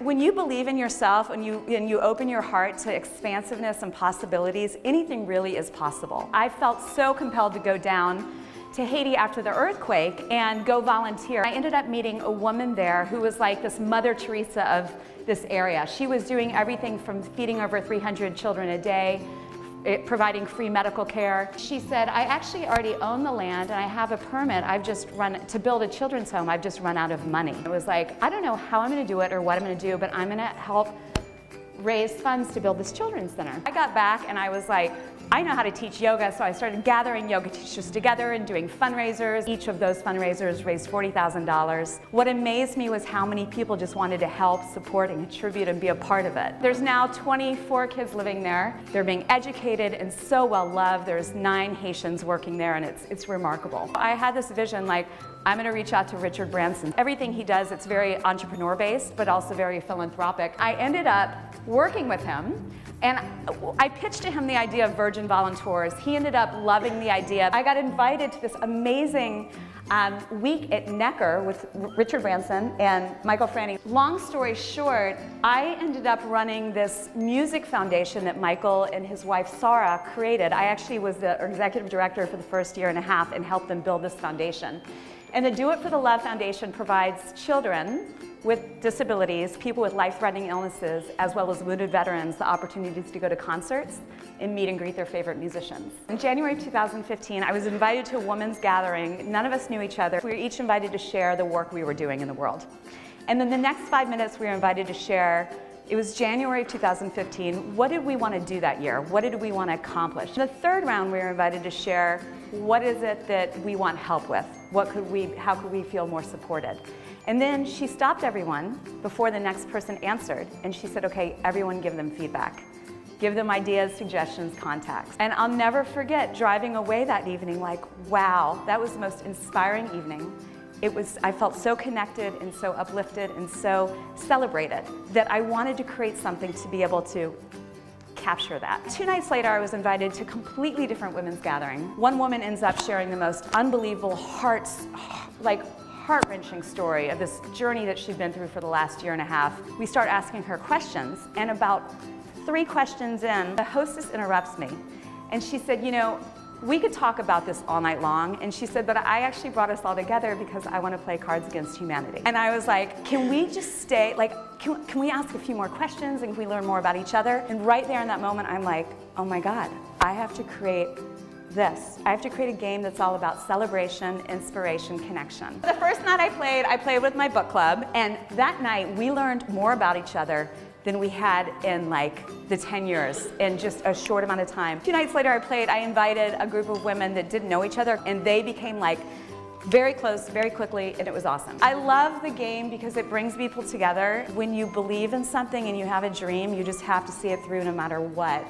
When you believe in yourself and you open your heart to expansiveness and possibilities, anything really is possible. I felt so compelled to go down to Haiti after the earthquake and go volunteer. I ended up meeting a woman there who was like this Mother Teresa of this area. She was doing everything from feeding over 300 children a day, providing free medical care. She said, I actually already own the land and I have a permit. I've just to build a children's home. I've just run out of money. It was like, I don't know how I'm gonna do it or what I'm gonna do, but I'm gonna help raise funds to build this children's center. I got back and I was like, I know how to teach yoga, so I started gathering yoga teachers together and doing fundraisers. Each of those fundraisers raised $40,000. What amazed me was how many people just wanted to help, support, and contribute and be a part of it. There's now 24 kids living there. They're being educated and so well loved. There's 9 Haitians working there, and it's remarkable. I had this vision like, I'm going to reach out to Richard Branson. Everything he does, it's very entrepreneur-based, but also very philanthropic. I ended up working with him, and I pitched to him the idea of Virgin Volunteers. He ended up loving the idea. I got invited to this amazing week at Necker with Richard Branson and Michael Franny. Long story short, I ended up running this music foundation that Michael and his wife Sarah created. I actually was the executive director for the first year and a half and helped them build this foundation. And the Do It for the Love Foundation provides children with disabilities, people with life-threatening illnesses, as well as wounded veterans, the opportunities to go to concerts and meet and greet their favorite musicians. In January of 2015, I was invited to a women's gathering. None of us knew each other. We were each invited to share the work we were doing in the world. And then the next 5 minutes, we were invited to share. It was January of 2015. What did we want to do that year? What did we want to accomplish? In the third round, we were invited to share what is it that we want help with? How could we feel more supported? And then she stopped everyone before the next person answered, and she said, okay, everyone give them feedback. Give them ideas, suggestions, contacts. And I'll never forget driving away that evening like, wow, that was the most inspiring evening. I felt so connected and so uplifted and so celebrated that I wanted to create something to be able to capture that. 2 nights later, I was invited to a completely different women's gathering. One woman ends up sharing the most unbelievable heart-wrenching story of this journey that she'd been through for the last year and a half. We start asking her questions, and about 3 questions in, the hostess interrupts me, and she said, you know, we could talk about this all night long, and she said, but I actually brought us all together because I want to play Cards Against Humanity. And I was like, can we just stay, like, can we ask a few more questions and can we learn more about each other? And right there in that moment, I'm like, oh my God, I have to create this. I have to create a game that's all about celebration, inspiration, connection. The first night I played with my book club, and that night we learned more about each other than we had in like the 10 years in just a short amount of time. 2 nights later I invited a group of women that didn't know each other, and they became like very close very quickly, and it was awesome. I love the game because it brings people together. When you believe in something and you have a dream, you just have to see it through no matter what.